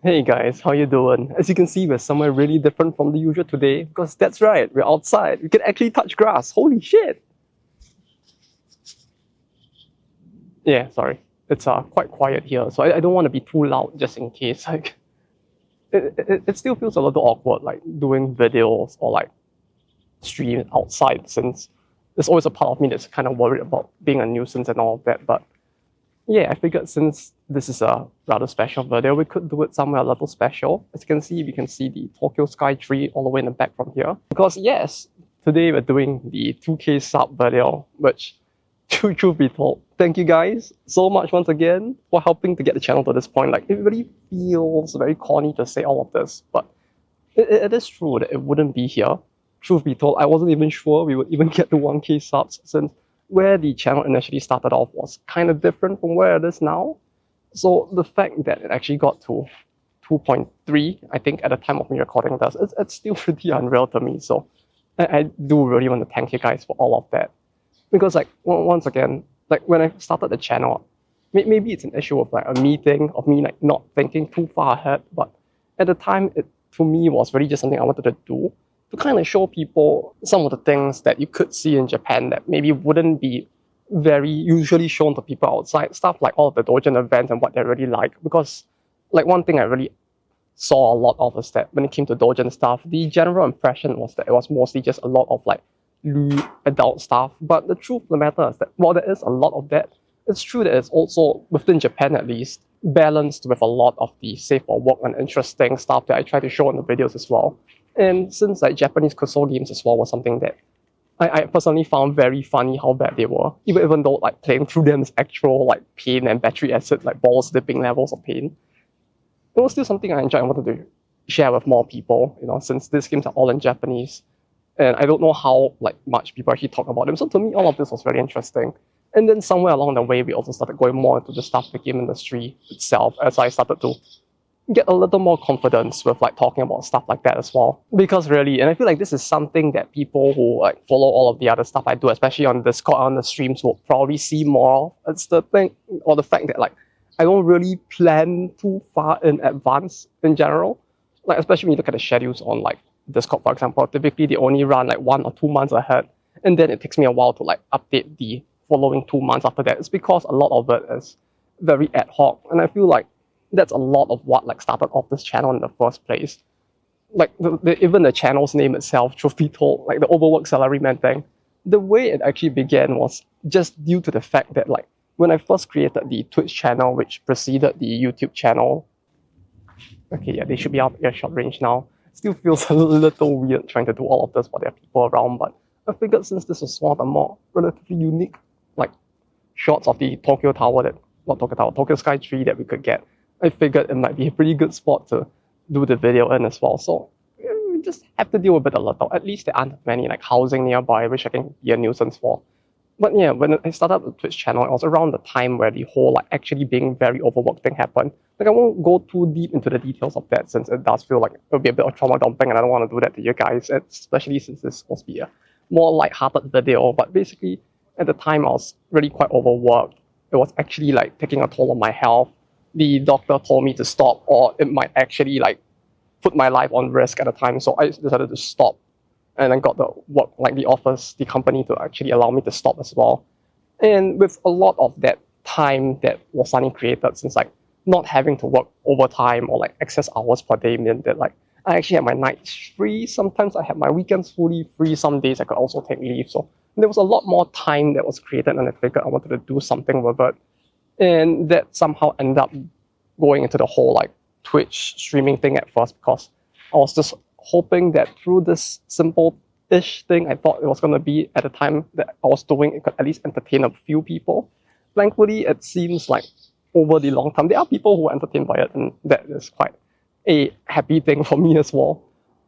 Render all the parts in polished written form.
Hey guys, how you doing? As you can see, we're somewhere really different from the usual today because that's right, we're outside. We can actually touch grass. Holy shit! Yeah, sorry. It's quite quiet here, so I don't want to be too loud just in case. Like, it still feels a little awkward, like doing videos or like stream outside, since there's always a part of me that's kind of worried about being a nuisance and all of that. But yeah, I figured since this is a rather special video, we could do it somewhere a little special. As you can see, we can see the Tokyo Sky tree all the way in the back from here. Because yes, today we're doing the 2K sub video, which, truth be told, thank you guys so much once again for helping to get the channel to this point. Like, it really feels very corny to say all of this, but it is true that it wouldn't be here. Truth be told, I wasn't even sure we would even get to 1K subs, since where the channel initially started off was kind of different from where it is now. So the fact that it actually got to 2.3, I think, at the time of me recording this, it's still pretty unreal to me. So I do really want to thank you guys for all of that. Because like, once again, like when I started the channel, maybe it's an issue of like a meeting, of me like not thinking too far ahead, but at the time, it to me was really just something I wanted to do, to kind of show people some of the things that you could see in Japan that maybe wouldn't be very usually shown to people outside. Stuff like all of the doujin events and what they're really like. Because like one thing I really saw a lot of is that when it came to doujin stuff, the general impression was that it was mostly just a lot of like lewd adult stuff. But the truth of the matter is that while there is a lot of that, it's true that it's also, within Japan at least, balanced with a lot of the safe for work and interesting stuff that I try to show in the videos as well. And since like Japanese Kusoge games as well was something that I personally found very funny how bad they were, even though like playing through them is actual like pain and battery acid, like balls dipping levels of pain. It was still something I enjoyed and wanted to share with more people, since these games are all in Japanese. And I don't know how like much people actually talk about them. So to me, all of this was very interesting. And then somewhere along the way, we also started going more into the stuff, the game industry itself, as I started to get a little more confidence with like talking about stuff like that as well. Because really, and I feel like this is something that people who like follow all of the other stuff I do, especially on Discord, on the streams, will probably see more of. It's the thing, or the fact that like I don't really plan too far in advance in general. Like, especially when you look at the schedules on like Discord, for example, typically they only run like 1 or 2 months ahead, and then it takes me a while to like update the following 2 months after that. It's because a lot of it is very ad hoc, and I feel like that's a lot of what like started off this channel in the first place. Like even the channel's name itself, truth be told, like the overworked salaryman thing, the way it actually began was just due to the fact that like when I first created the Twitch channel, which preceded the YouTube channel. Okay, yeah, they should be out of earshot range now. Still feels a little weird trying to do all of this while there are people around, but I figured since this was one of the more relatively unique like shots of the Tokyo Tower, that not Tokyo Tower, Tokyo Sky tree that we could get, I figured it might be a pretty good spot to do the video in as well. So we just have to deal with it a little. At least there aren't many like housing nearby, which I can be a nuisance for. But yeah, when I started the Twitch channel, it was around the time where the whole like actually being very overworked thing happened. Like, I won't go too deep into the details of that, since it does feel like it'll be a bit of trauma dumping, and I don't want to do that to you guys, especially since this is supposed to be a more light-hearted video. But basically, at the time, I was really quite overworked. It was actually like taking a toll on my health. The doctor told me to stop, or it might actually like put my life on risk at the time. So I decided to stop, and then got the work, like the office, the company, to actually allow me to stop as well. And with a lot of that time that was suddenly created, since like not having to work overtime or like excess hours per day, meant that like I actually had my nights free. Sometimes I had my weekends fully free. Some days I could also take leave. So there was a lot more time that was created, and I figured I wanted to do something with it. And that somehow ended up going into the whole like Twitch streaming thing at first, because I was just hoping that through this simple-ish thing I thought it was going to be at the time that I was doing, it could at least entertain a few people. Thankfully, it seems like over the long term, there are people who are entertained by it, and that is quite a happy thing for me as well.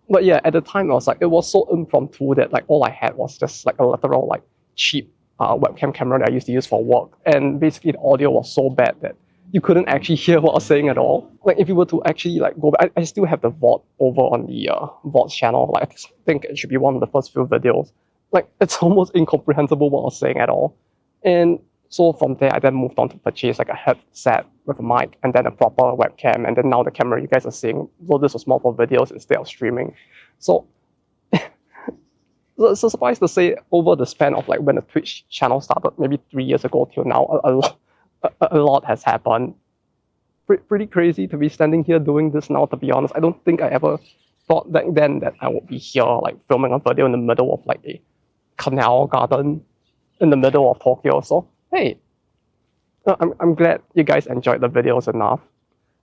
But yeah, at the time, I was like, it was so impromptu that like all I had was just like a literal like cheap webcam camera that I used to use for work, and basically the audio was so bad that you couldn't actually hear what I was saying at all. Like, if you were to actually like go back, I still have the VOD over on the VOD channel. Like, I think it should be one of the first few videos. Like, it's almost incomprehensible what I was saying at all. And so from there, I then moved on to purchase like a headset with a mic and then a proper webcam, and then now the camera you guys are seeing, so this was more for videos instead of streaming. So, so suffice to say, over the span of like when the Twitch channel started, maybe 3 years ago till now, a lot has happened. Pretty crazy to be standing here doing this now, to be honest. I don't think I ever thought back then that I would be here like filming a video in the middle of like a canal garden in the middle of Tokyo. So hey, I'm glad you guys enjoyed the videos enough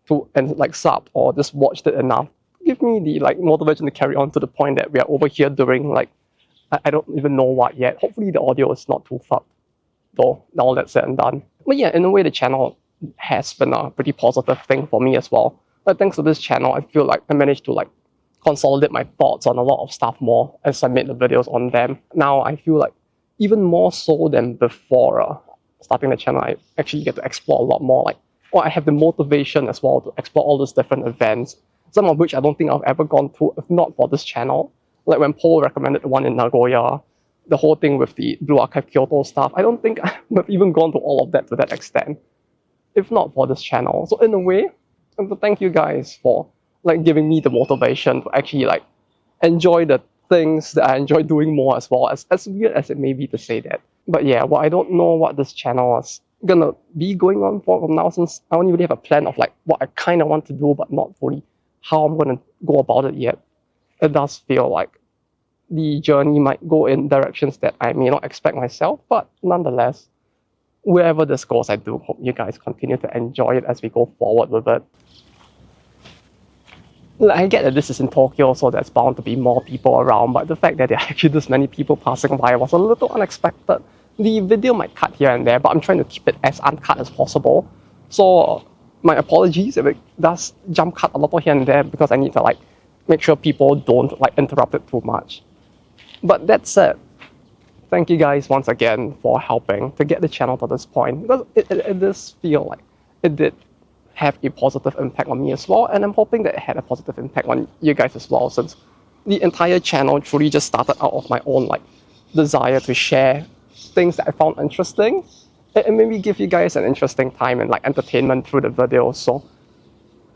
to and like subbed or just watched it enough. Give me the like motivation to carry on to the point that we are over here doing like I don't even know what yet. Hopefully the audio is not too fucked though, now all that's said and done. But yeah, in a way the channel has been a pretty positive thing for me as well. But thanks to this channel, I feel like I managed to like consolidate my thoughts on a lot of stuff more as I made the videos on them. Now I feel like even more so than before starting the channel, I actually get to explore a lot more. Like, I have the motivation as well to explore all these different events, some of which I don't think I've ever gone to if not for this channel. Like when Paul recommended the one in Nagoya, the whole thing with the Blue Archive Kyoto stuff, I don't think I've even gone to all of that to that extent, if not for this channel. So in a way, I want to thank you guys for like giving me the motivation to actually like enjoy the things that I enjoy doing more as well, as weird as it may be to say that. But yeah, well, I don't know what this channel is gonna be going on for from now, since I don't really have a plan of like what I kind of want to do, but not fully how I'm gonna go about it yet. It does feel like the journey might go in directions that I may not expect myself, but nonetheless, wherever this goes, I do hope you guys continue to enjoy it as we go forward with it. I get that this is in Tokyo, so there's bound to be more people around, but the fact that there are actually this many people passing by was a little unexpected. The video might cut here and there, but I'm trying to keep it as uncut as possible. So my apologies if it does jump cut a little here and there, because I need to like make sure people don't like interrupt it too much. But that said, thank you guys once again for helping to get the channel to this point, because it does feel like it did have a positive impact on me as well, and I'm hoping that it had a positive impact on you guys as well, since the entire channel truly just started out of my own like desire to share things that I found interesting and maybe give you guys an interesting time and like entertainment through the videos. So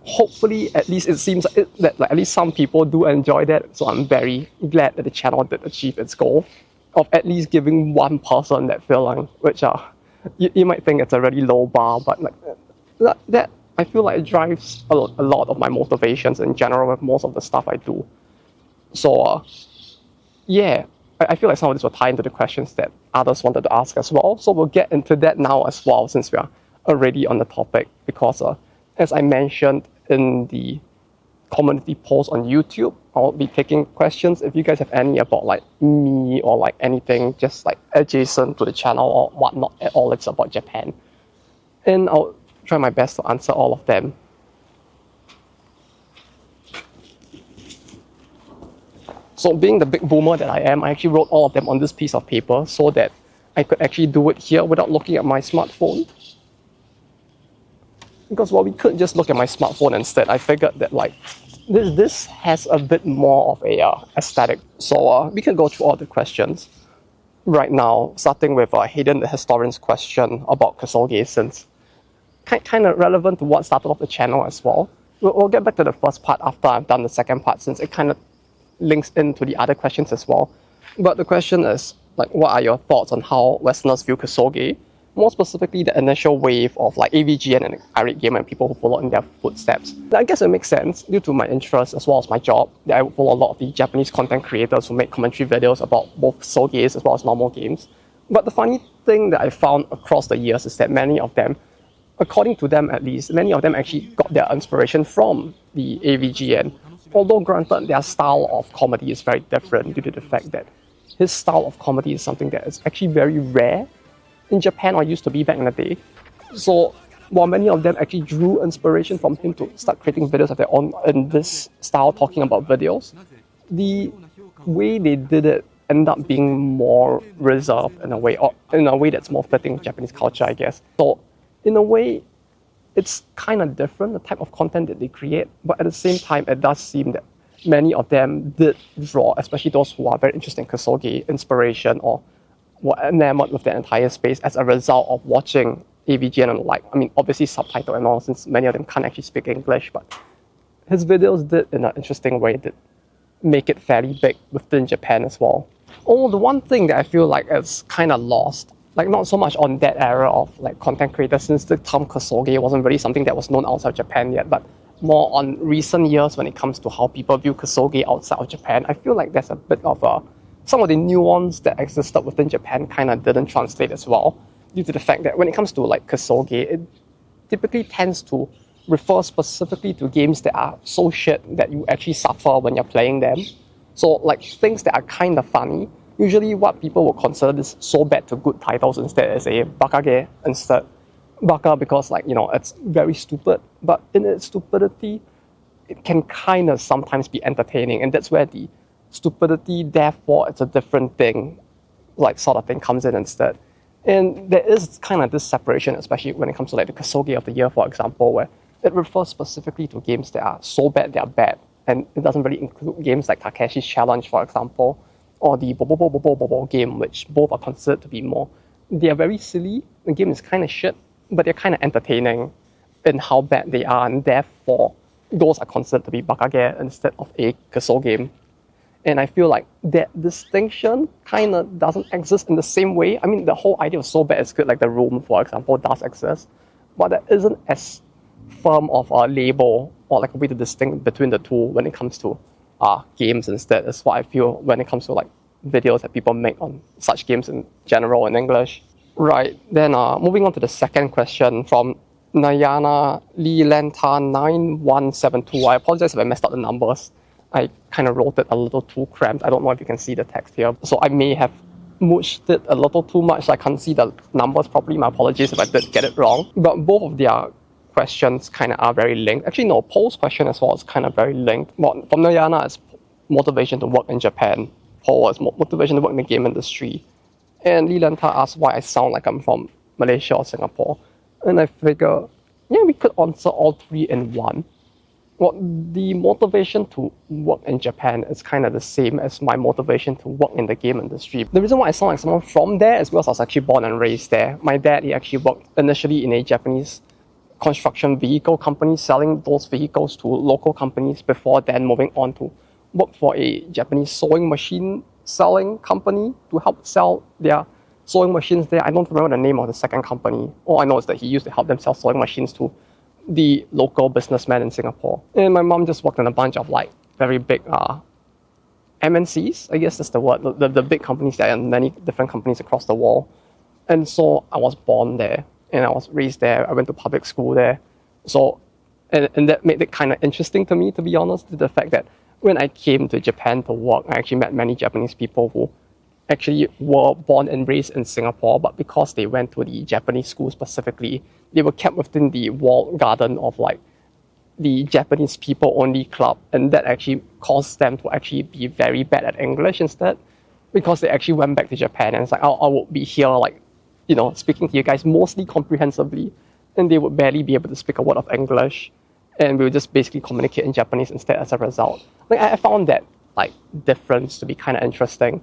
hopefully at least it seems that like, at least some people do enjoy that, so I'm very glad that the channel did achieve its goal of at least giving one person that feeling, which you might think it's a really low bar, but like that I feel like it drives a lot of my motivations in general with most of the stuff I do. So yeah, I feel like some of this will tie into the questions that others wanted to ask as well. So we'll get into that now as well, since we are already on the topic, because as I mentioned in the community post on YouTube, I'll be taking questions. If you guys have any about like me or like anything just like adjacent to the channel or whatnot at all, it's about Japan. And I'll try my best to answer all of them. So being the big boomer that I am, I actually wrote all of them on this piece of paper so that I could actually do it here without looking at my smartphone. Because while we could just look at my smartphone instead, I figured that like this has a bit more of a aesthetic. So we can go through all the questions right now, starting with Hayden the Historian's question about Kusoge, since kind of relevant to what started off the channel as well. We'll get back to the first part after I've done the second part, since it kind of links into the other questions as well. But the question is, like, what are your thoughts on how Westerners view Kusoge? More specifically, the initial wave of like AVGN and Irate Gamer and people who follow in their footsteps. I guess it makes sense due to my interest as well as my job that I would follow a lot of the Japanese content creators who make commentary videos about both Kusoge as well as normal games. But the funny thing that I found across the years is that many of them, according to them at least, many of them actually got their inspiration from the AVGN. Although granted, their style of comedy is very different due to the fact that his style of comedy is something that is actually very rare in Japan, or used to be back in the day. So while many of them actually drew inspiration from him to start creating videos of their own in this style, talking about videos, the way they did it ended up being more reserved in a way, or in a way that's more fitting with Japanese culture, I guess. So in a way, it's kind of different, the type of content that they create, but at the same time, it does seem that many of them did draw, especially those who are very interested in Kusoge, inspiration or were enamored with the entire space as a result of watching AVGN and the like. I mean, obviously subtitle and all, since many of them can't actually speak English, but his videos did, in an interesting way, did make it fairly big within Japan as well. Oh, the one thing that I feel like is kind of lost, like not so much on that era of like content creators, since the term Kusoge wasn't really something that was known outside Japan yet, but more on recent years when it comes to how people view Kusoge outside of Japan. I feel like there's a bit of some of the nuance that existed within Japan kind of didn't translate as well, due to the fact that when it comes to like Kusoge, it typically tends to refer specifically to games that are so shit that you actually suffer when you're playing them. So like things that are kind of funny, usually what people would consider this so bad to good titles instead is a bakage instead. Baka because like, you know, it's very stupid, but in its stupidity, it can kind of sometimes be entertaining, and that's where the stupidity, therefore it's a different thing, like sort of thing comes in instead. And there is kind of this separation, especially when it comes to like the Kusoge of the year, for example, where it refers specifically to games that are so bad they are bad, and it doesn't really include games like Takeshi's Challenge, for example, or the Bobo game, which both are considered to be more. They are very silly, the game is kind of shit, but they're kind of entertaining in how bad they are, and therefore those are considered to be bakage instead of a Kusoge game. And I feel like that distinction kind of doesn't exist in the same way. I mean, the whole idea of so bad is good, like The Room, for example, does exist, but there isn't as firm of a label or like a way to distinguish between the two when it comes to games instead, is what I feel when it comes to like videos that people make on such games in general in English. Right, then moving on to the second question from Nayana Lilenta 9172. I apologize if I messed up the numbers. I kind of wrote it a little too cramped. I don't know if you can see the text here. So I may have mushed it a little too much. I can't see the numbers properly. My apologies if I did get it wrong. But both of their questions kind of are very linked. Actually, no, Paul's question as well is kind of very linked. But from Nayana, it's motivation to work in Japan. Paul is motivation to work in the game industry. And Lilanta asked why I sound like I'm from Malaysia or Singapore. And I figure, yeah, we could answer all three in one. Well, the motivation to work in Japan is kind of the same as my motivation to work in the game industry. The reason why I sound like someone from there is because I was actually born and raised there. My dad, he actually worked initially in a Japanese construction vehicle company, selling those vehicles to local companies before then moving on to work for a Japanese sewing machine selling company to help sell their sewing machines there. I don't remember the name of the second company. All I know is that he used to help them sell sewing machines to the local businessmen in Singapore. And my mom just worked in a bunch of like very big MNCs, I guess that's the word, the big companies that are in many different companies across the world. And so I was born there and I was raised there. I went to public school there. So, and that made it kind of interesting to me, to be honest, to the fact that when I came to Japan to work, I actually met many Japanese people who actually were born and raised in Singapore, but because they went to the Japanese school specifically, they were kept within the walled garden of like the Japanese people only club, and that actually caused them to actually be very bad at English instead, because they actually went back to Japan and it's like, I will be here like, you know, speaking to you guys mostly comprehensively, and they would barely be able to speak a word of English, and we would just basically communicate in Japanese instead as a result. Like I found that like difference to be kind of interesting.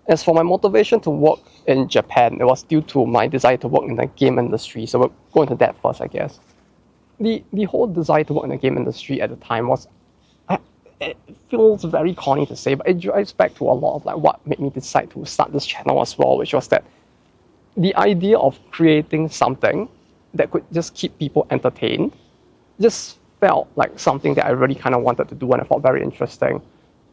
As for my motivation to work in Japan, it was due to my desire to work in the game industry. So we'll go into that first, I guess. The whole desire to work in the game industry at the time was, it feels very corny to say, but it drives back to a lot of like what made me decide to start this channel as well, which was that the idea of creating something that could just keep people entertained just felt like something that I really kind of wanted to do, and I thought very interesting.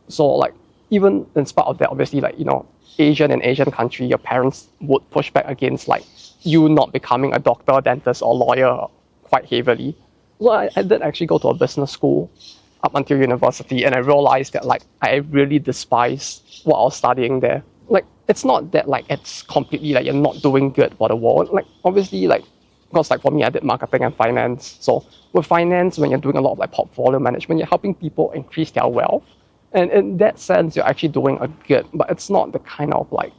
So like, even in spite of that, obviously, like, you know, Asian country, your parents would push back against like you not becoming a doctor, dentist, or lawyer quite heavily. So I did actually go to a business school up until university, and I realized that like I really despise what I was studying there. Like, it's not that like it's completely like you're not doing good for the world. Like, obviously, like, because like for me, I did marketing and finance. So with finance, when you're doing a lot of like portfolio management, you're helping people increase their wealth. And in that sense, you're actually doing a good, but it's not the kind of like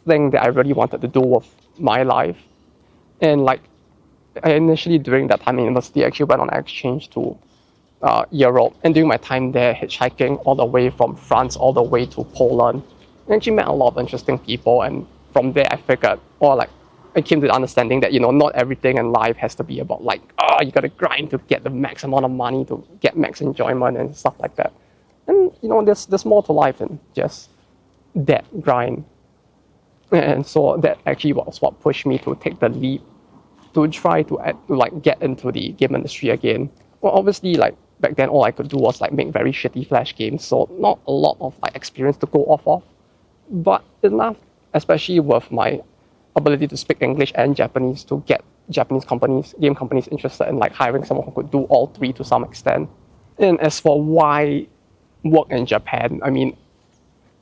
thing that I really wanted to do with my life. And like, I initially during that time in university, I actually went on exchange to Europe. And during my time there, hitchhiking all the way from France all the way to Poland, I actually met a lot of interesting people. And from there, I figured, or like, I came to the understanding that, not everything in life has to be about like, you gotta grind to get the max amount of money, to get max enjoyment and stuff like that. And, there's more to life than just that grind. And so that actually was what pushed me to take the leap to try to get into the game industry again. Well, obviously, like, back then all I could do was like make very shitty Flash games, so not a lot of like experience to go off of, but enough, especially with my ability to speak English and Japanese, to get Japanese game companies interested in like hiring someone who could do all three to some extent. And as for why work in Japan, I mean,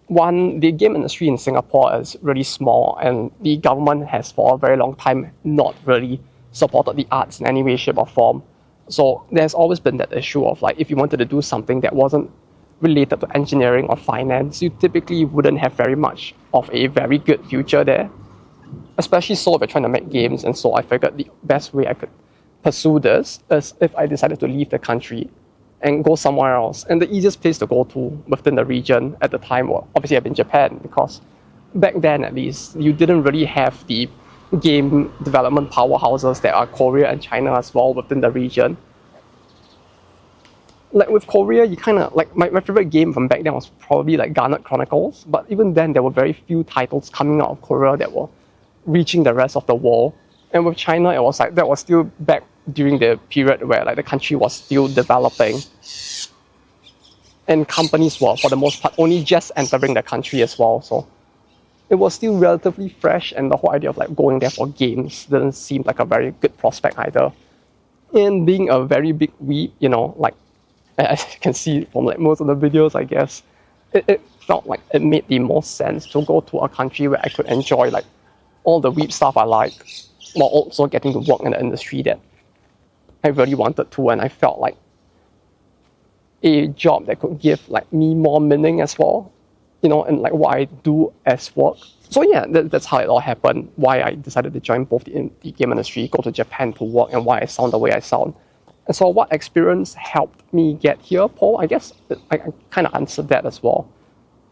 one, the game industry in Singapore is really small, and the government has for a very long time not really supported the arts in any way, shape or form. So there's always been that issue of like, if you wanted to do something that wasn't related to engineering or finance, you typically wouldn't have very much of a very good future there. Especially so if you're trying to make games, and so I figured the best way I could pursue this is if I decided to leave the country and go somewhere else. And the easiest place to go to within the region at the time was obviously in Japan, because back then at least, you didn't really have the game development powerhouses that are Korea and China as well within the region. Like with Korea, you kind of, like, my favorite game from back then was probably like Garnet Chronicles, but even then there were very few titles coming out of Korea that were reaching the rest of the world. And with China, it was like, that was still back during the period where like the country was still developing, and companies were for the most part only just entering the country as well. So it was still relatively fresh, and the whole idea of like going there for games didn't seem like a very good prospect either. And being a very big weeb, like as you can see from like most of the videos, I guess, it felt like it made the most sense to go to a country where I could enjoy like all the weeb stuff I like, while also getting to work in the industry that I really wanted to, and I felt like a job that could give like me more meaning as well, and like what I do as work. So yeah, that's how it all happened, why I decided to join both the game industry, go to Japan to work, and why I sound the way I sound. And so what experience helped me get here, Paul? I guess I kind of answered that as well.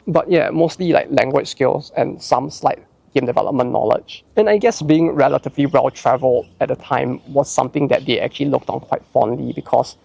But yeah, mostly like language skills and some slight game development knowledge. And I guess being relatively well-traveled at the time was something that they actually looked on quite fondly, because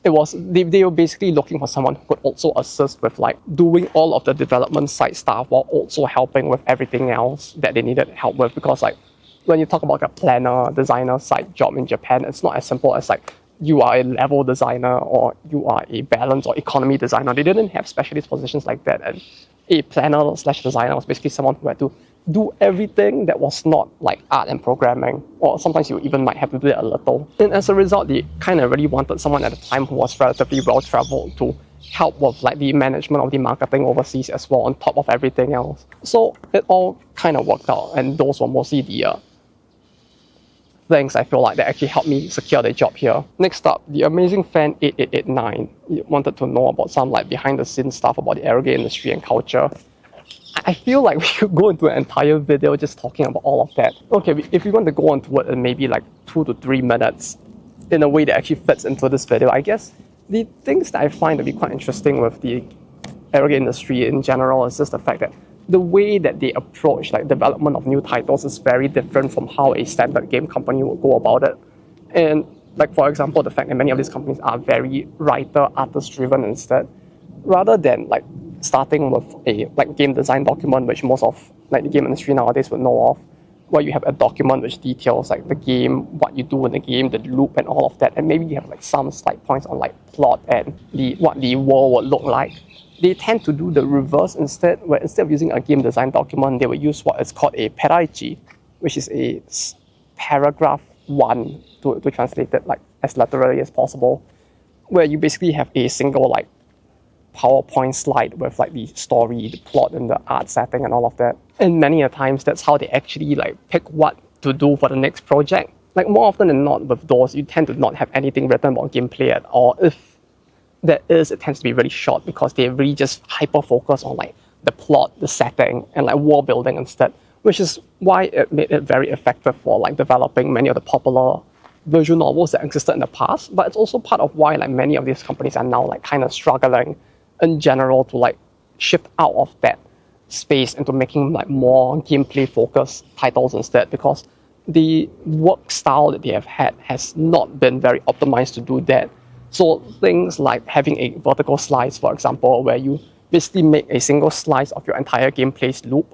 they were basically looking for someone who could also assist with like doing all of the development side stuff while also helping with everything else that they needed help with. Because like when you talk about a planner, designer side job in Japan, it's not as simple as like you are a level designer or you are a balance or economy designer. They didn't have specialist positions like that, and a planner/designer was basically someone who had to do everything that was not like art and programming, or sometimes you even might have to do it a little. And as a result, they kind of really wanted someone at the time who was relatively well-traveled to help with like the management of the marketing overseas as well, on top of everything else. So it all kind of worked out, and those were mostly the things I feel like that actually helped me secure the job here. Next up, the amazing fan 8889 wanted to know about some like behind the scenes stuff about the aerogate industry and culture. I feel like we could go into an entire video just talking about all of that. Okay, if we want to go into it in maybe like 2 to 3 minutes in a way that actually fits into this video, I guess the things that I find to be quite interesting with the aerogate industry in general is just the fact that the way that they approach like development of new titles is very different from how a standard game company would go about it. And like, for example, the fact that many of these companies are very writer, artist driven instead, rather than like starting with a like game design document, which most of like the game industry nowadays would know of, where you have a document which details like the game, what you do in the game, the loop and all of that, and maybe you have like some slight points on like plot and what the world would look like. They tend to do the reverse instead, where instead of using a game design document, they will use what is called a peraichi, which is a paragraph 1 to translate it like as literally as possible, where you basically have a single like PowerPoint slide with like the story, the plot, and the art setting and all of that. And many a times that's how they actually like pick what to do for the next project. Like more often than not with those, you tend to not have anything written about gameplay at all. If there is, it tends to be really short, because they really just hyper focus on like the plot, the setting, and like world building instead, which is why it made it very effective for like developing many of the popular visual novels that existed in the past. But it's also part of why like many of these companies are now like kind of struggling in general to like shift out of that space into making like more gameplay focused titles instead, because the work style that they have had has not been very optimized to do that. So things like having a vertical slice, for example, where you basically make a single slice of your entire gameplay's loop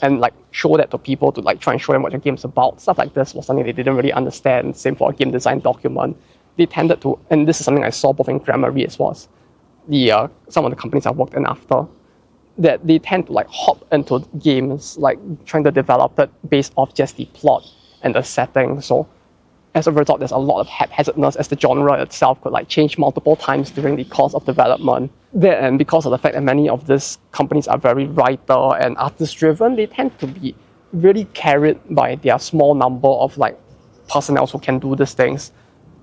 and like show that to people to like try and show them what your game's about. Stuff like this was something they didn't really understand. Same for a game design document. They tended to, and this is something I saw both in Grammarly as well as some of the companies I've worked in after, that they tend to like hop into games, like trying to develop it based off just the plot and the setting. So as a result, there's a lot of haphazardness as the genre itself could like change multiple times during the course of development. And because of the fact that many of these companies are very writer and artist driven, they tend to be really carried by their small number of like personnel who can do these things,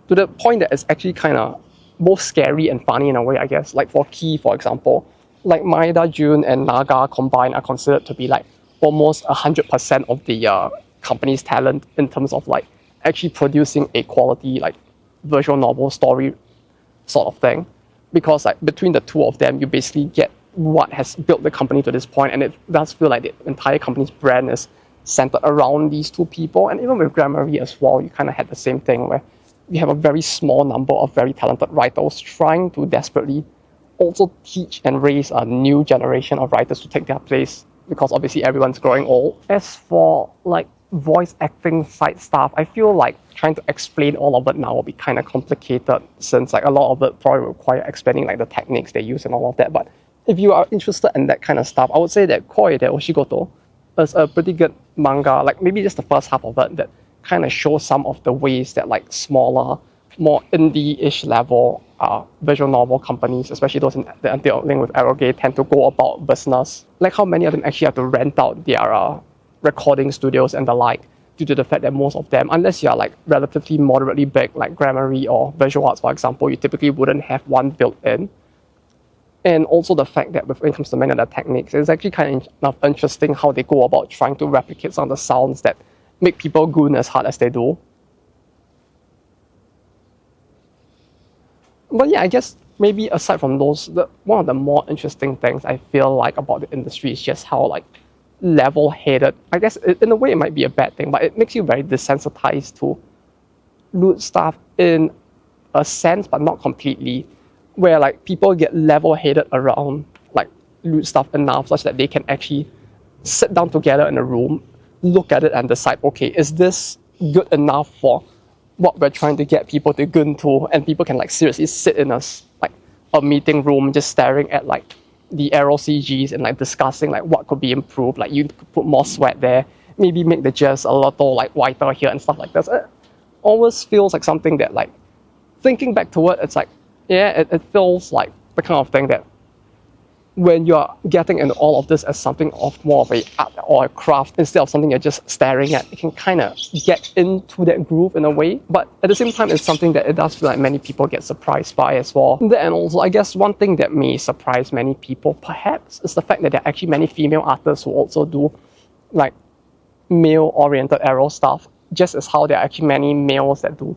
to the point that it's actually kind of both scary and funny in a way, I guess. Like for Key, for example, like Maeda, Jun, and Naga combined are considered to be like almost 100% of the company's talent in terms of like actually producing a quality like visual novel story sort of thing. Because like between the two of them, you basically get what has built the company to this point, and it does feel like the entire company's brand is centered around these two people. And even with Grammarly as well, you kind of had the same thing where you have a very small number of very talented writers trying to desperately also teach and raise a new generation of writers to take their place, because obviously everyone's growing old. As for like voice acting side stuff, I feel like trying to explain all of it now will be kind of complicated, since like a lot of it probably require explaining like the techniques they use and all of that. But if you are interested in that kind of stuff, I would say that Koi de Oshigoto is a pretty good manga, like maybe just the first half of it, that kind of shows some of the ways that like smaller, more indie-ish level visual novel companies, especially those that are dealing with eroge, tend to go about business. Like how many of them actually have to rent out their recording studios and the like, due to the fact that most of them, unless you're like relatively moderately big, like Grammarly or Visual Arts, for example, you typically wouldn't have one built in. And also the fact that when it comes to many of the techniques, it's actually kind of interesting how they go about trying to replicate some of the sounds that make people goon as hard as they do. But yeah, I guess maybe aside from those, one of the more interesting things I feel like about the industry is just how like level-headed, I guess in a way it might be a bad thing, but it makes you very desensitized to lewd stuff in a sense, but not completely, where like people get level-headed around like lewd stuff enough such that they can actually sit down together in a room, look at it and decide, okay, is this good enough for what we're trying to get people to gun to? And people can like seriously sit in a meeting room just staring at like the arrow CGs and like discussing like what could be improved. Like you could put more sweat there, maybe make the jazz a little like whiter here and stuff like this. It always feels like something that, like, thinking back to it, it's like, yeah, it feels like the kind of thing that when you're getting into all of this as something of more of a art or a craft instead of something you're just staring at, you can kind of get into that groove in a way. But at the same time, it's something that it does feel like many people get surprised by as well. And also, I guess one thing that may surprise many people perhaps is the fact that there are actually many female artists who also do like male-oriented arrow stuff, just as how there are actually many males that do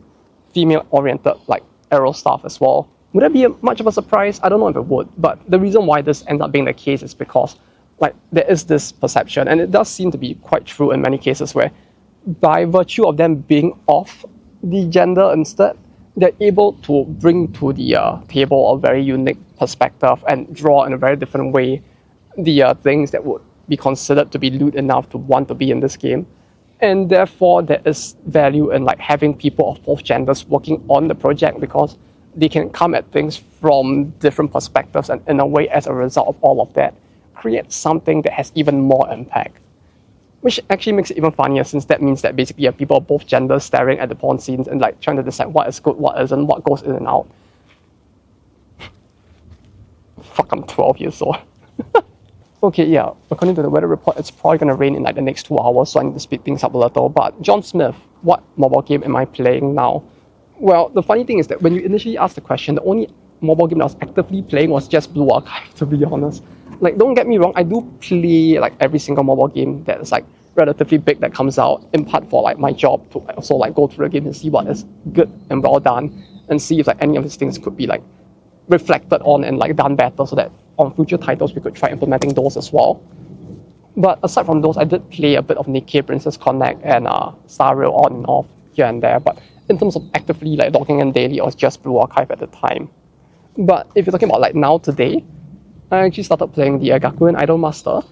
female-oriented like arrow stuff as well. Would that be much of a surprise? I don't know if it would, but the reason why this ends up being the case is because like there is this perception, and it does seem to be quite true in many cases, where by virtue of them being off the gender instead, they're able to bring to the table a very unique perspective and draw in a very different way the things that would be considered to be lewd enough to want to be in this game. And therefore there is value in like having people of both genders working on the project, because they can come at things from different perspectives, and in a way, as a result of all of that, create something that has even more impact. Which actually makes it even funnier, since that means that basically you have people of both genders staring at the porn scenes and like trying to decide what is good, what isn't, what goes in and out. Fuck, I'm 12 years old. Okay, yeah, according to the weather report, it's probably going to rain in like the next 2 hours, so I need to speed things up a little. But John Smith, what mobile game am I playing now? Well, the funny thing is that when you initially asked the question, the only mobile game that I was actively playing was just Blue Archive, to be honest. Like, don't get me wrong, I do play like every single mobile game that's like relatively big that comes out, in part for like my job to also like go through the game and see what is good and well done, and see if like any of these things could be like reflected on and like done better, so that on future titles we could try implementing those as well. But aside from those, I did play a bit of Nikkei, Princess Connect, and Star Rail on and off here and there. But in terms of actively like logging in daily, it was just Blue Archive at the time. But if you're talking about like now today, I actually started playing the Gakuen Idol Master.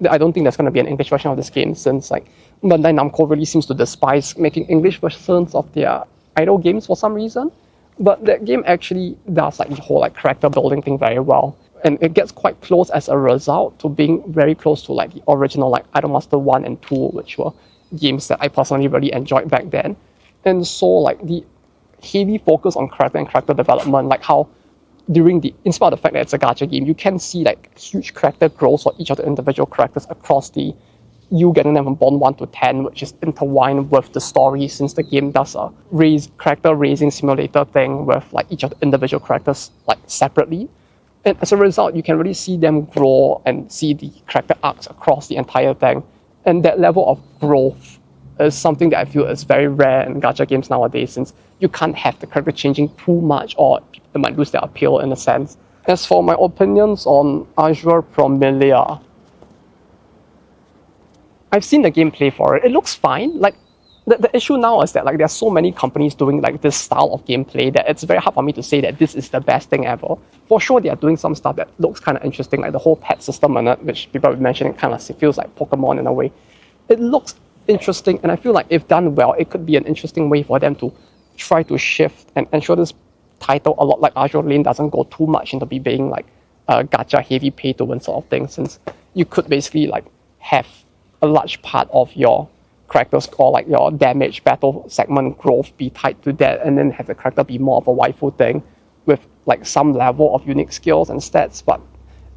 I don't think there's going to be an English version of this game since like Bandai Namco really seems to despise making English versions of their idol games for some reason. But that game actually does like the whole like character building thing very well. And it gets quite close as a result to being very close to like the original like Idolmaster 1 and 2, which were games that I personally really enjoyed back then. And so like the heavy focus on character and character development, like how in spite of the fact that it's a gacha game, you can see like huge character growth for each of the individual characters across you getting them from Bond 1 to 10, which is intertwined with the story since the game does a character raising simulator thing with like each of the individual characters like separately. And as a result, you can really see them grow and see the character arcs across the entire thing. And that level of growth is something that I feel is very rare in gacha games nowadays, since you can't have the character changing too much or it might lose their appeal in a sense. As for my opinions on Azure Promilia, I've seen the gameplay for it. It looks fine. Like the issue now is that like there's so many companies doing like this style of gameplay that it's very hard for me to say that this is the best thing ever. For sure, they are doing some stuff that looks kind of interesting, like the whole pet system in it, which people have been mentioning kind of feels like Pokemon in a way. It looks interesting, and I feel like if done well, it could be an interesting way for them to try to shift and ensure this title, a lot like Azure Lane, doesn't go too much into being like a gacha heavy pay to win sort of thing, since you could basically like have a large part of your character score, like your damage battle segment growth, be tied to that, and then have the character be more of a waifu thing with like some level of unique skills and stats. But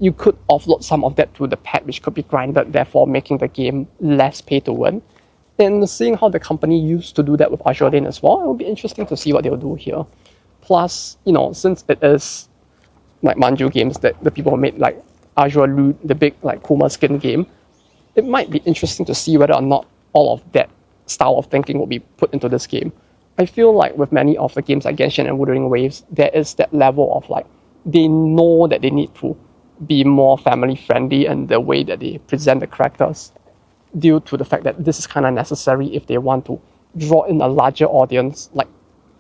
you could offload some of that to the pet, which could be grinded, therefore making the game less pay to win. And seeing how the company used to do that with Azure Lane as well, it will be interesting to see what they'll do here. Plus, since it is like Manju games, that the people who made like Azure Loot, the big like Kuma skin game, it might be interesting to see whether or not all of that style of thinking will be put into this game. I feel like with many of the games like Genshin and Wuthering Waves, there is that level of like, they know that they need to be more family friendly in the way that they present the characters, due to the fact that this is kind of necessary if they want to draw in a larger audience. Like,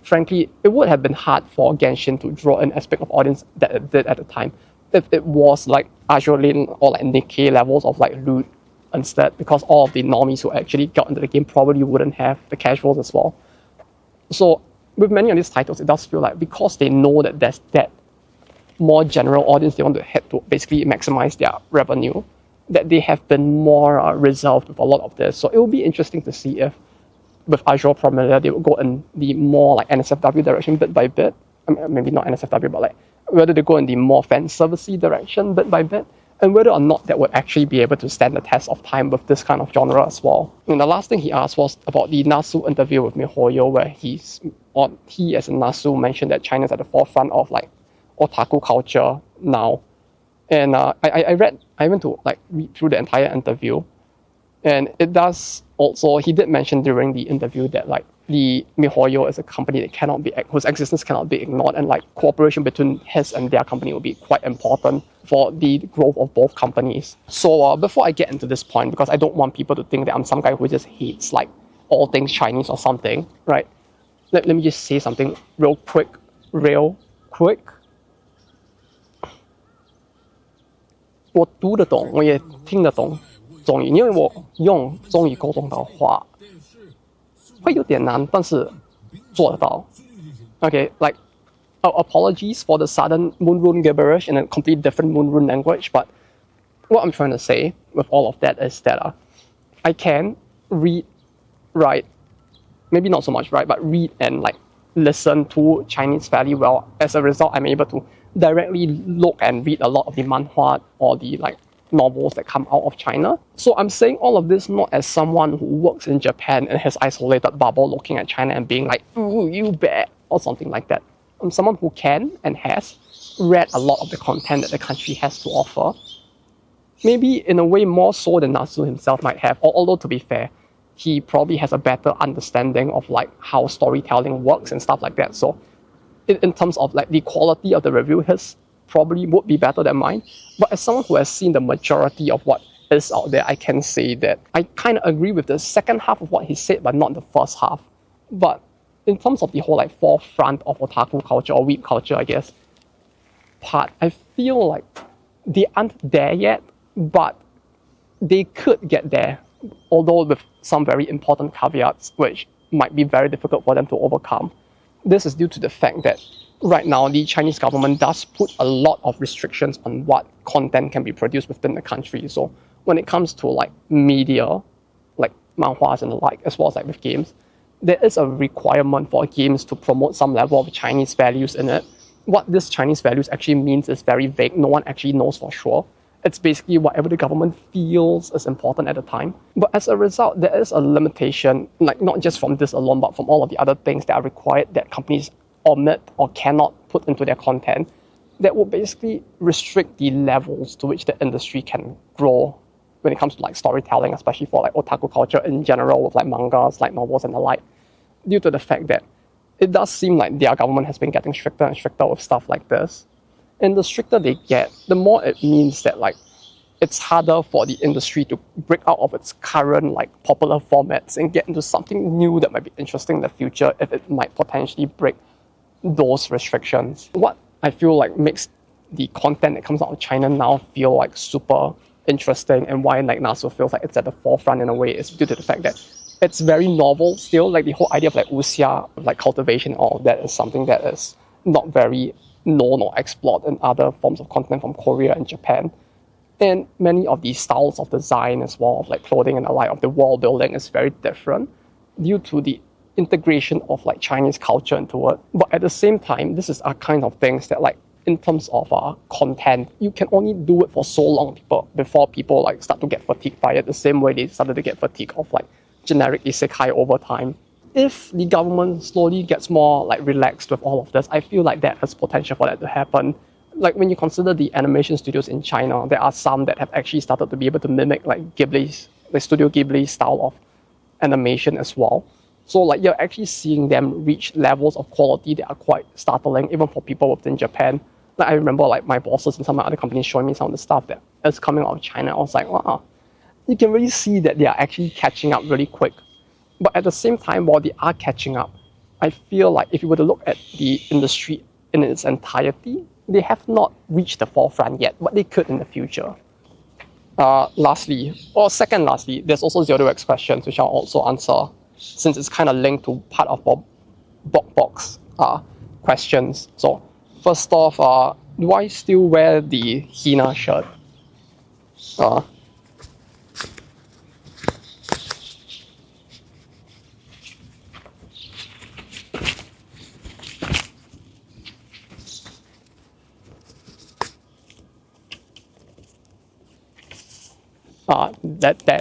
frankly, it would have been hard for Genshin to draw an aspect of audience that it did at the time if it was like Azure Lane or like Nikkei levels of like Loot instead, because all of the normies who actually got into the game probably wouldn't have the casuals as well. So with many of these titles, it does feel like because they know that there's that more general audience they want to head to basically maximize their revenue, that they have been more reserved with a lot of this. So it will be interesting to see if with Azure Promilia they will go in the more like NSFW direction bit by bit. Maybe not NSFW, but like whether they go in the more fan servicey direction bit by bit, and whether or not that would actually be able to stand the test of time with this kind of genre as well. And the last thing he asked was about the Nasu interview with Mihoyo, where he as in Nasu mentioned that China's at the forefront of like otaku culture now. And I went to like read through the entire interview, and it does also, he did mention during the interview that like the Mihoyo is a company that whose existence cannot be ignored, and like cooperation between his and their company will be quite important for the growth of both companies. So before I get into this point, because I don't want people to think that I'm some guy who just hates like all things Chinese or something, right? Let me just say something real quick.我读得懂，我也听得懂中语，因为我用中语沟通的话，会有点难，但是做得到。Okay, like apologies for the sudden Moonrune gibberish in a completely different Moonrune language, but what I'm trying to say with all of that is that I can read, write, maybe not so much write, but read and like listen to Chinese fairly well. As a result, I'm able to directly look and read a lot of the manhwa or the like novels that come out of China. So I'm saying all of this not as someone who works in Japan and has isolated bubble looking at China and being like, ooh, you bad, or something like that. I'm someone who can and has read a lot of the content that the country has to offer. Maybe in a way more so than Nasu himself might have, although to be fair, he probably has a better understanding of like how storytelling works and stuff like that. So in terms of like the quality of the review, his probably would be better than mine. But as someone who has seen the majority of what is out there, I can say that I kind of agree with the second half of what he said, but not the first half. But in terms of the whole like forefront of otaku culture or weeb culture, I guess, part, I feel like they aren't there yet, but they could get there, although with some very important caveats, which might be very difficult for them to overcome. This is due to the fact that right now the Chinese government does put a lot of restrictions on what content can be produced within the country. So when it comes to like media, like manhwas and the like, as well as like with games, there is a requirement for games to promote some level of Chinese values in it. What this Chinese values actually means is very vague. No one actually knows for sure. It's basically whatever the government feels is important at the time. But as a result, there is a limitation, like not just from this alone, but from all of the other things that are required that companies omit or cannot put into their content, that will basically restrict the levels to which the industry can grow when it comes to like storytelling, especially for like otaku culture in general, with like mangas, like novels and the like, due to the fact that it does seem like their government has been getting stricter and stricter with stuff like this. And the stricter they get, the more it means that like it's harder for the industry to break out of its current like popular formats and get into something new that might be interesting in the future if it might potentially break those restrictions. What I feel like makes the content that comes out of China now feel like super interesting, and why like Nasu feels like it's at the forefront in a way, is due to the fact that it's very novel still. Like the whole idea of like wuxia, like cultivation, all of that is something that is not very known or explored in other forms of content from Korea and Japan. And many of these styles of design as well, of like clothing and the like, of the world building is very different due to the integration of like Chinese culture into it. But at the same time, this is a kind of things that like in terms of content, you can only do it for so long before people like start to get fatigued by it, the same way they started to get fatigued of like generic isekai over time. If the government slowly gets more like relaxed with all of this, I feel like that has potential for that to happen. Like when you consider the animation studios in China, there are some that have actually started to be able to mimic like Ghibli's, like Studio Ghibli style of animation as well. So like you're actually seeing them reach levels of quality that are quite startling, even for people within Japan. Like I remember like my bosses and some of my other companies showing me some of the stuff that is coming out of China. I was like, wow, you can really see that they are actually catching up really quick. But at the same time, while they are catching up, I feel like if you were to look at the industry in its entirety, they have not reached the forefront yet, but they could in the future. Lastly, there's also Zero X questions, which I'll also answer, since it's kind of linked to part of Box questions. So first off, do I still wear the Hina shirt?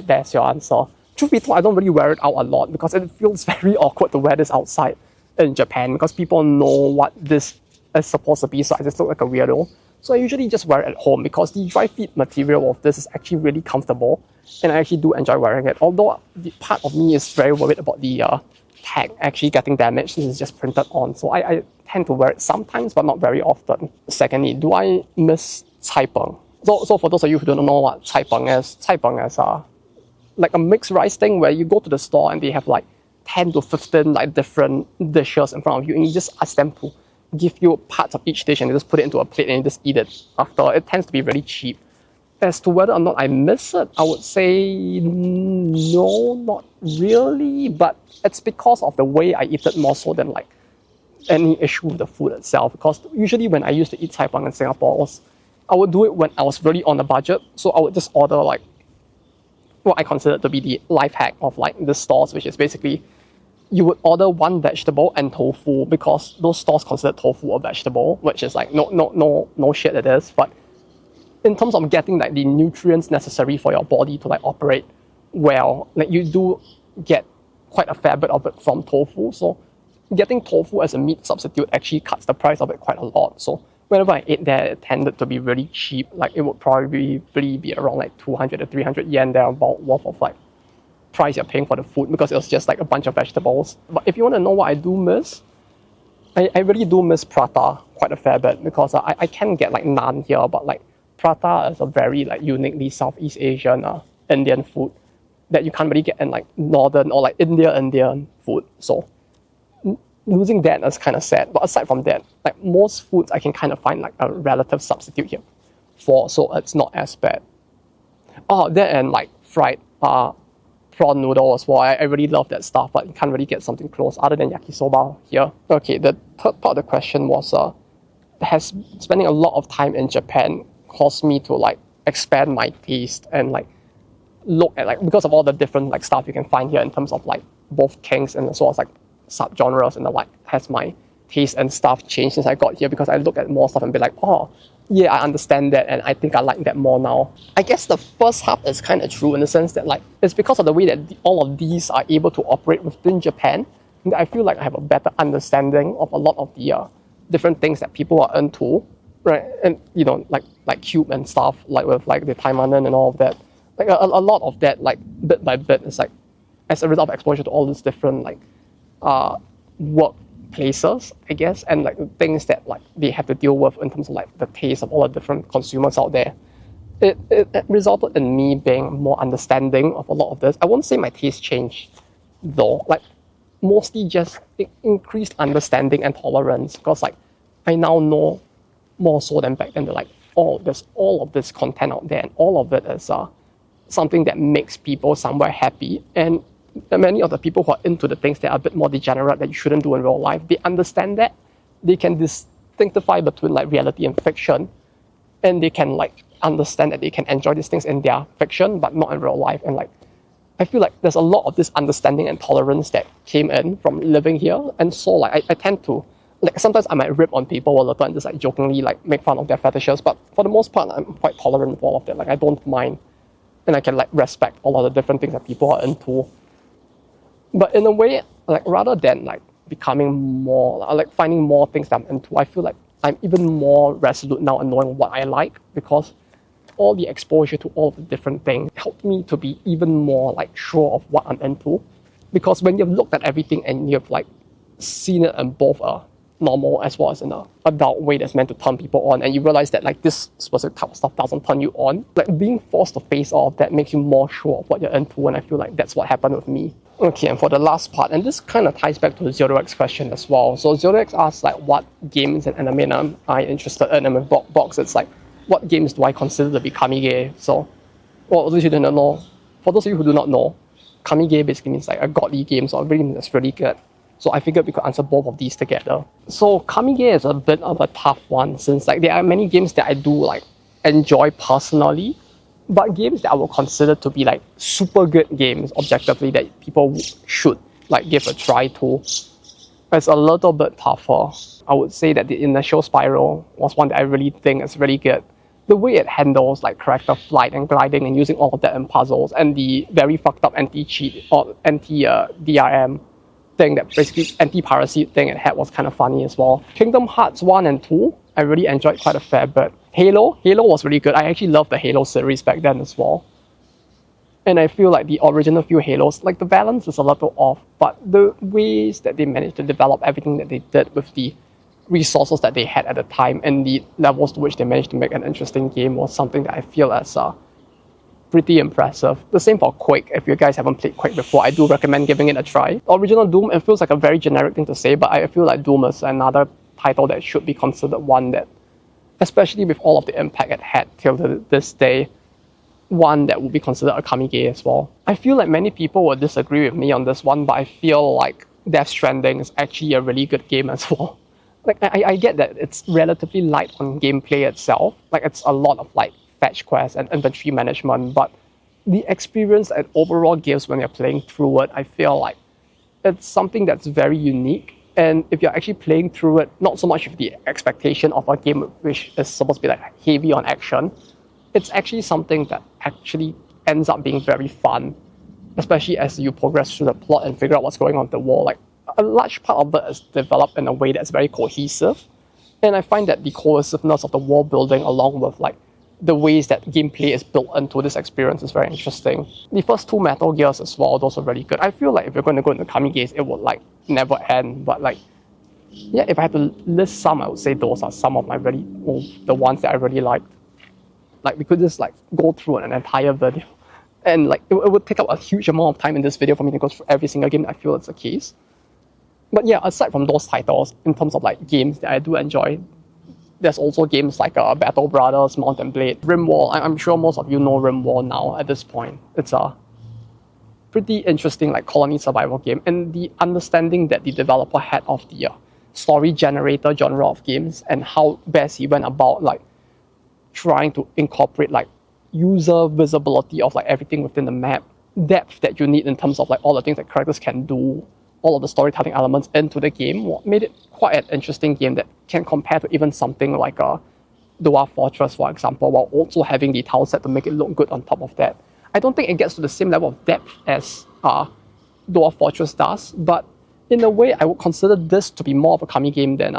That's your answer. Truth be told, I don't really wear it out a lot because it feels very awkward to wear this outside in Japan because people know what this is supposed to be, so I just look like a weirdo. So I usually just wear it at home because the dry fit material of this is actually really comfortable, and I actually do enjoy wearing it. Although the part of me is very worried about the tag actually getting damaged since it's just printed on. So I tend to wear it sometimes, but not very often. Secondly, do I miss cai peng? So for those of you who don't know what cai peng is like a mixed rice thing where you go to the store and they have like 10 to 15 like different dishes in front of you, and you just ask them to give you parts of each dish and you just put it into a plate and you just eat it after. It tends to be really cheap. As to whether or not I miss it, I would say no, not really, but it's because of the way I eat it more so than like any issue with the food itself. Because usually when I used to eat cai peng in Singapore, I would do it when I was really on a budget, so I would just order like what I consider to be the life hack of like the stores, which is basically you would order one vegetable and tofu, because those stores consider tofu a vegetable, which is like no shit it is. But in terms of getting like the nutrients necessary for your body to like operate well, like you do get quite a fair bit of it from tofu. So getting tofu as a meat substitute actually cuts the price of it quite a lot. So whenever I ate there, it tended to be really cheap. Like it would probably be around like 200 to 300 yen there, about worth of like price you're paying for the food, because it was just like a bunch of vegetables. But if you want to know what I do miss, I really do miss prata quite a fair bit, because I can get like naan here, but like prata is a very like uniquely Southeast Asian Indian food that you can't really get in like northern or like Indian food. So losing that is kind of sad. But aside from that, like most foods I can kind of find like a relative substitute here for, so it's not as bad. Oh, that and like fried prawn noodle as well. I really love that stuff, but you can't really get something close other than yakisoba here. Okay, the third part of the question was has spending a lot of time in Japan caused me to like expand my taste and like look at like, because of all the different like stuff you can find here in terms of like both kinks and as well as like subgenres and the like, has my taste and stuff changed since I got here, because I look at more stuff and be like, oh yeah, I understand that and I think I like that more now. I guess the first half is kind of true in the sense that like it's because of the way that all of these are able to operate within Japan that I feel like I have a better understanding of a lot of the different things that people are into, right? And you know, like cube and stuff, like with like the Taimanen and all of that. Like a lot of that, like bit by bit, is like as a result of exposure to all these different like workplaces, I guess, and like the things that like they have to deal with in terms of like the taste of all the different consumers out there. It resulted in me being more understanding of a lot of this. I won't say my taste changed though, like mostly just increased understanding and tolerance, because like I now know more so than back then. Like, oh, there's all of this content out there and all of it is something that makes people somewhere happy, and many of the people who are into the things that are a bit more degenerate that you shouldn't do in real life, they understand that. They can distinctify between like reality and fiction, and they can like understand that they can enjoy these things in their fiction but not in real life. And like I feel like there's a lot of this understanding and tolerance that came in from living here, and so like I tend to like, sometimes I might rip on people a little and just like jokingly like make fun of their fetishes, but for the most part I'm quite tolerant of all of that. Like I don't mind, and I can like respect all of the different things that people are into. But in a way, like rather than like becoming more, like finding more things that I'm into, I feel like I'm even more resolute now in knowing what I like, because all the exposure to all the different things helped me to be even more like sure of what I'm into. Because when you've looked at everything and you've like seen it in both a normal as well as in an adult way that's meant to turn people on, and you realize that like this specific type of stuff doesn't turn you on, like being forced to face all of that makes you more sure of what you're into, and I feel like that's what happened with me. Okay, and for the last part, and this kind of ties back to the 0x question as well. So 0x asks like what games and anime am I interested in, and with box it's like what games do I consider to be Kamige. So, well, those of you who don't know, for those of you who do not know, Kamige basically means like a godly game, so a game that's really good. So I figured we could answer both of these together. So Kamige is a bit of a tough one, since like there are many games that I do like enjoy personally, but games that I would consider to be like super good games objectively that people should like give a try to, it's a little bit tougher. I would say that the initial Spiral was one that I really think is really good. The way it handles like character flight and gliding and using all of that in puzzles, and the very fucked up anti-cheat or anti-DRM thing, that basically anti-piracy thing it had, was kind of funny as well. Kingdom Hearts 1 and 2, I really enjoyed quite a fair bit. Halo was really good. I actually loved the Halo series back then as well. And I feel like the original few Halos, like the balance is a little off, but the ways that they managed to develop everything that they did with the resources that they had at the time and the levels to which they managed to make an interesting game was something that I feel as pretty impressive. The same for Quake. If you guys haven't played Quake before, I do recommend giving it a try. Original Doom, it feels like a very generic thing to say, but I feel like Doom is another title that should be considered one that, especially with all of the impact it had till this day, one that would be considered a Kamige as well. I feel like many people will disagree with me on this one, but I feel like Death Stranding is actually a really good game as well. Like I get that it's relatively light on gameplay itself, like it's a lot of like fetch quests and inventory management, but the experience it overall gives when you're playing through it, I feel like it's something that's very unique. And if you're actually playing through it, not so much with the expectation of a game which is supposed to be like heavy on action, it's actually something that actually ends up being very fun, especially as you progress through the plot and figure out what's going on in the world. Like a large part of it is developed in a way that's very cohesive, and I find that the cohesiveness of the world building along with like the ways that gameplay is built into this experience is very interesting. The first two Metal Gears as well, those are really good. I feel like if you're going to go into Kamige's, it would like never end, but like, yeah, if I had to list some, I would say those are some of my the ones that I really liked. Like we could just like go through an entire video, and like it would take up a huge amount of time in this video for me to go through every single game. I feel it's the case. But yeah, aside from those titles, in terms of like games that I do enjoy, there's also games like Battle Brothers, Mount and Blade, RimWorld. I'm sure most of you know RimWorld now at this point. It's a pretty interesting like colony survival game, and the understanding that the developer had of the story generator genre of games and how best he went about like trying to incorporate like user visibility of like everything within the map, depth that you need in terms of like all the things that characters can do, all of the storytelling elements into the game, made it quite an interesting game that can compare to even something like a Dwarf Fortress, for example, while also having the tile set to make it look good on top of that. I don't think it gets to the same level of depth as Dwarf Fortress does, but in a way, I would consider this to be more of a Kamige game than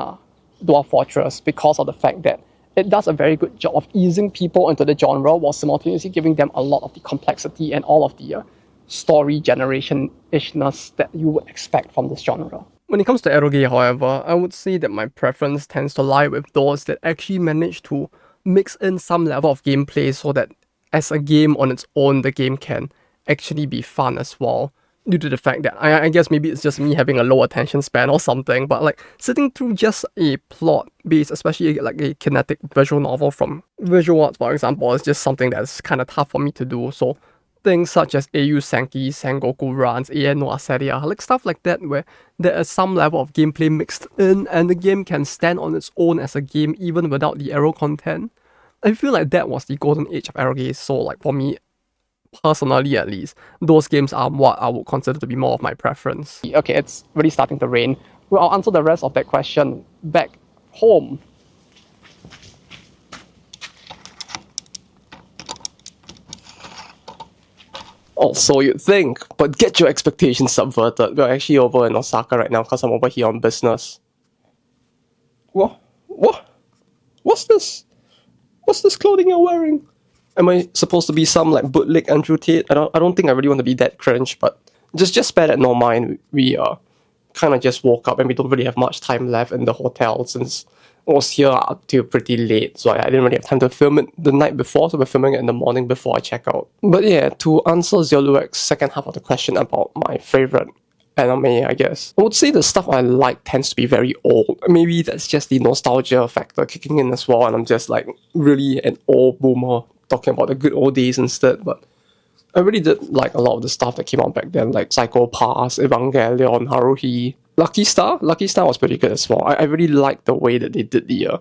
Dwarf Fortress because of the fact that it does a very good job of easing people into the genre while simultaneously giving them a lot of the complexity and all of the story generation-ishness that you would expect from this genre. When it comes to eroge, however, I would say that my preference tends to lie with those that actually manage to mix in some level of gameplay so that as a game on its own, the game can actually be fun as well. Due to the fact that I guess maybe it's just me having a low attention span or something, but like sitting through just a plot based, especially like a kinetic visual novel from Visual Arts, for example, is just something that's kind of tough for me to do. So things such as AU Senki, Sengoku Runs, AN no Aseria, like stuff like that where there is some level of gameplay mixed in and the game can stand on its own as a game even without the arrow content. I feel like that was the golden age of eroge, so like for me, personally at least, those games are what I would consider to be more of my preference. Okay, it's really starting to rain. Well, I'll answer the rest of that question back home. Oh, so you'd think, but get your expectations subverted. We're actually over in Osaka right now because I'm over here on business. What? What's this? What's this clothing you're wearing? Am I supposed to be some like bootleg Andrew Tate? I don't think I really want to be that cringe, but just bear that no mind. We kind of just woke up and we don't really have much time left in the hotel since I was here up till pretty late, so I didn't really have time to film it the night before, so we're filming it in the morning before I check out. But yeah, to answer Zoluek's second half of the question about my favorite anime, I guess, I would say the stuff I like tends to be very old. Maybe that's just the nostalgia factor kicking in as well, and I'm just like really an old boomer talking about the good old days instead. But I really did like a lot of the stuff that came out back then, like Psycho Pass, Evangelion, Haruhi. Lucky Star was pretty good as well. I really liked the way that they did the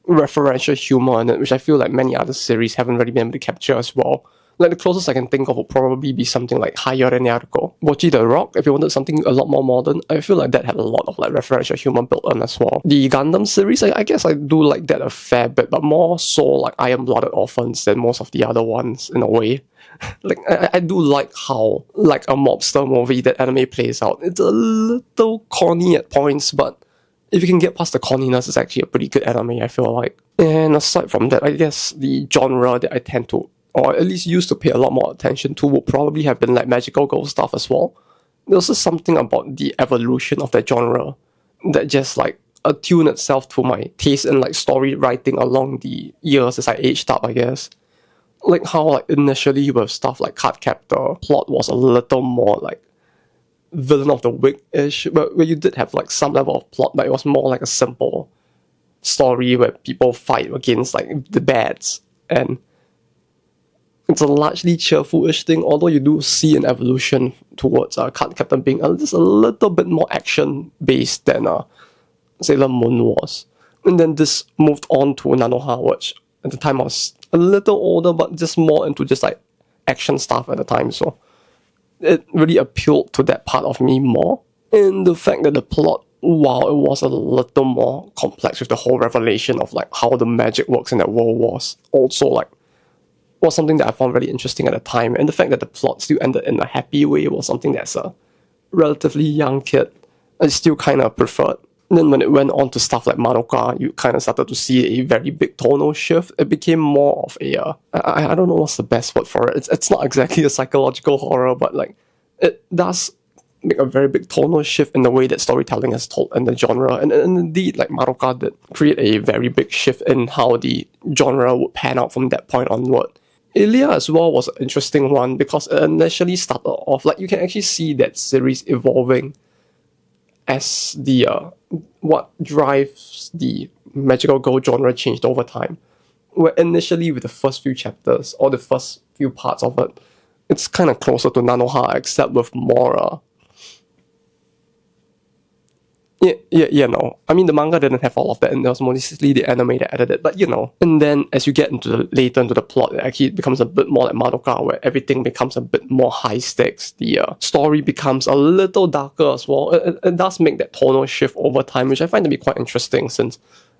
referential humor in it, which I feel like many other series haven't really been able to capture as well. Like the closest I can think of would probably be something like Hayare Yaruko. Bochi the Rock, if you wanted something a lot more modern, I feel like that had a lot of like referential humor built in as well. The Gundam series, I guess I do like that a fair bit, but more so like Iron-Blooded Orphans than most of the other ones in a way. Like I do like how like a mobster movie that anime plays out. It's a little corny at points, but if you can get past the corniness, it's actually a pretty good anime, I feel like. And aside from that, I guess the genre that I tend to, or at least used to pay a lot more attention to, would probably have been like magical girl stuff as well. There's just something about the evolution of that genre that just like attuned itself to my taste in like story writing along the years as I aged up, I guess. Like how like initially with stuff like Cardcaptor, plot was a little more like Villain of the Week-ish, but where you did have like some level of plot, but it was more like a simple story where people fight against like the bads, and it's a largely cheerful-ish thing, although you do see an evolution towards Cardcaptor being just a little bit more action-based than Sailor Moon was. And then this moved on to Nanoha, which at the time I was a little older, but just more into just like action stuff at the time, so it really appealed to that part of me more. And the fact that the plot, while it was a little more complex with the whole revelation of like how the magic works in that world, was also like was something that I found really interesting at the time. And the fact that the plot still ended in a happy way was something that's a relatively young kid I still kind of preferred. And then when it went on to stuff like Madoka, you kind of started to see a very big tonal shift. It became more of a, I don't know what's the best word for it. It's not exactly a psychological horror, but like, it does make a very big tonal shift in the way that storytelling is told in the genre. And indeed, like Madoka did create a very big shift in how the genre would pan out from that point onward. Ilia as well was an interesting one because it initially started off, like you can actually see that series evolving as the what drives the magical girl genre changed over time. Where initially with the first few chapters or the first few parts of it, it's kind of closer to Nanoha except with more no. I mean, the manga didn't have all of that, and there was mostly the anime that added it, but you know. And then as you get later into the plot, it actually becomes a bit more like Madoka, where everything becomes a bit more high stakes. The story becomes a little darker as well. It does make that tonal shift over time, which I find to be quite interesting, since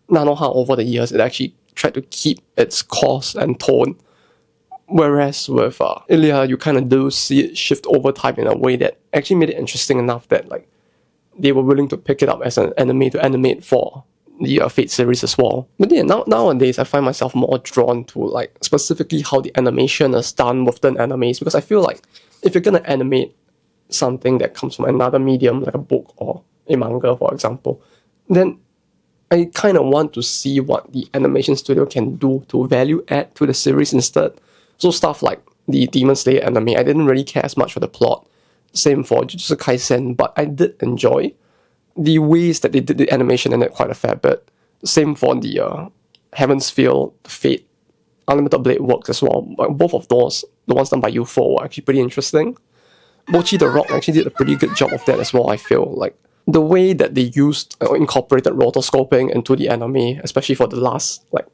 Nanoha over the years, it actually tried to keep its course and tone. Whereas with Ilia, you kind of do see it shift over time in a way that actually made it interesting enough that like they were willing to pick it up as an anime to animate for the Fate series as well. But yeah, nowadays I find myself more drawn to like specifically how the animation is done within animes, because I feel like if you're gonna animate something that comes from another medium like a book or a manga, for example, then I kind of want to see what the animation studio can do to value add to the series instead. So stuff like the Demon Slayer anime, I didn't really care as much for the plot. Same for Jujutsu Kaisen, but I did enjoy the ways that they did the animation in it quite a fair bit. Same for the Heaven's Feel, Fate, Unlimited Blade Works as well. Both of those, the ones done by UFO, were actually pretty interesting. Bocchi the Rock actually did a pretty good job of that as well, I feel. Like, the way that they used or incorporated rotoscoping into the anime, especially for the last like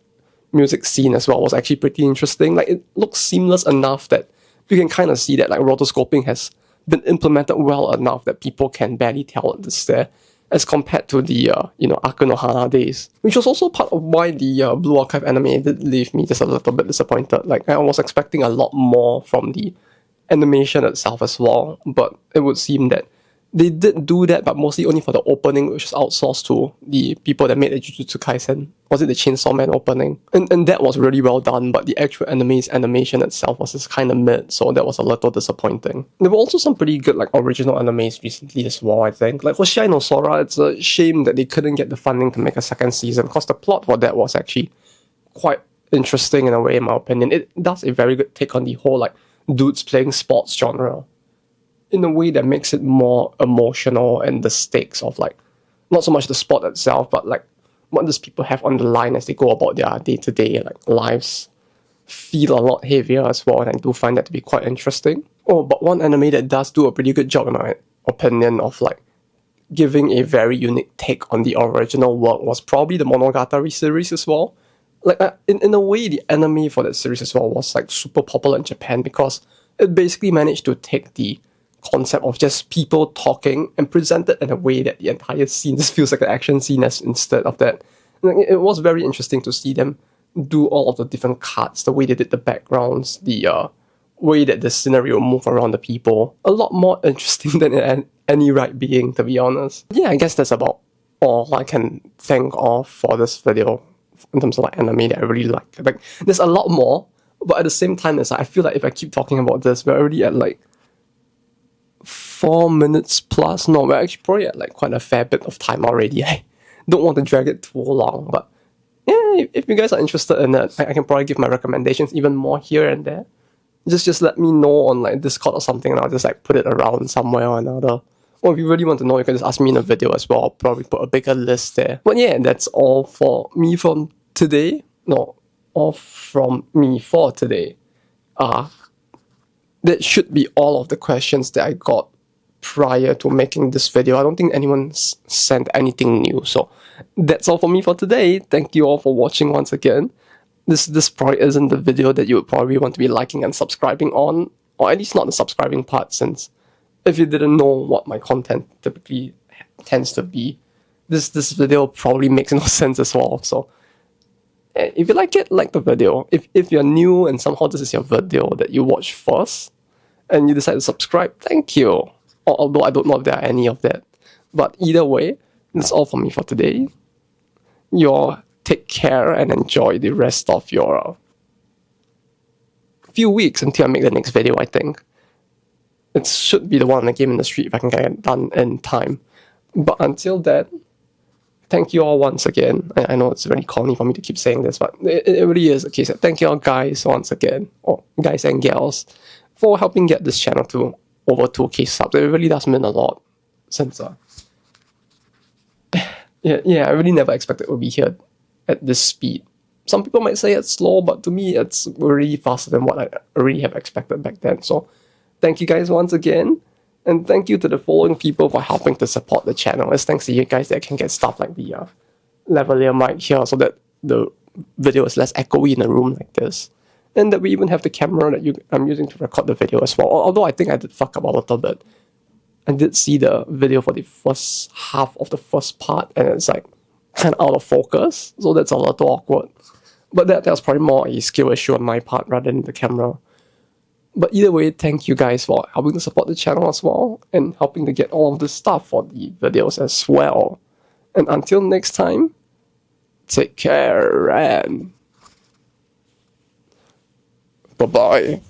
music scene as well, was actually pretty interesting. Like, it looks seamless enough that you can kind of see that like rotoscoping has been implemented well enough that people can barely tell it's there, as compared to the Akunohana days, which was also part of why the Blue Archive anime did leave me just a little bit disappointed. Like, I was expecting a lot more from the animation itself as well, but it would seem that they did do that, but mostly only for the opening, which is outsourced to the people that made the Jujutsu Kaisen. Was it the Chainsaw Man opening? And that was really well done, but the actual anime's animation itself was just kind of mid, so that was a little disappointing. There were also some pretty good like original animes recently as well, I think. Like Hoshii no Sora, it's a shame that they couldn't get the funding to make a second season, because the plot for that was actually quite interesting in a way, in my opinion. It does a very good take on the whole like dudes playing sports genre, in a way that makes it more emotional, and the stakes of like, not so much the sport itself, but like what these people have on the line as they go about their day-to-day like lives feel a lot heavier as well, and I do find that to be quite interesting. Oh, but one anime that does do a pretty good job in my opinion of like giving a very unique take on the original work was probably the Monogatari series as well. Like in a way, the anime for that series as well was like super popular in Japan, because it basically managed to take the concept of just people talking and present it in a way that the entire scene just feels like an action scene instead of that. It was very interesting to see them do all of the different cuts, the way they did the backgrounds, the way that the scenery will move around the people. A lot more interesting than any right being, to be honest. Yeah, I guess that's about all I can think of for this video in terms of like anime that I really like. Like, there's a lot more, but at the same time, I feel like if I keep talking about this, we're already at like 4 minutes plus. No, we're actually probably at like quite a fair bit of time already. I don't want to drag it too long, but yeah, if you guys are interested in it, I can probably give my recommendations even more here and there. Just let me know on like Discord or something, and I'll just like put it around somewhere or another. Or if you really want to know, you can just ask me in a video as well. I'll probably put a bigger list there. But yeah, that's all for me from today. No, all from me for today. That should be all of the questions that I got prior to making this video. I don't think anyone sent anything new, so that's all for me for today. Thank you all for watching once again. This probably isn't the video that you would probably want to be liking and subscribing on, or at least not the subscribing part, since if you didn't know what my content typically tends to be, this video probably makes no sense as well. So if you like it, like the video. If you're new and somehow this is your video that you watch first and you decide to subscribe, thank you. Although I don't know if there are any of that. But either way, that's all for me for today. You take care and enjoy the rest of your few weeks until I make the next video, I think. it should be the one on the game in the street if I can get it done in time. But until that, thank you all once again. I know it's very corny for me to keep saying this, but it really is the case. Thank you all guys once again, or guys and gals, for helping get this channel to over 2K subs. It really does mean a lot. Since yeah, I really never expected it would be here at this speed. Some people might say it's slow, but to me, it's really faster than what I already have expected back then. So, thank you guys once again. And thank you to the following people for helping to support the channel. It's thanks to you guys that I can get stuff like the lavalier mic here so that the video is less echoey in a room like this. And that we even have the camera that I'm using to record the video as well. Although I think I did fuck up a little bit. I did see the video for the first half of the first part and it's like kind of out of focus. So that's a little awkward. But that was probably more a skill issue on my part rather than the camera. But either way, thank you guys for helping to support the channel as well and helping to get all of the stuff for the videos as well. And until next time, take care and bye-bye.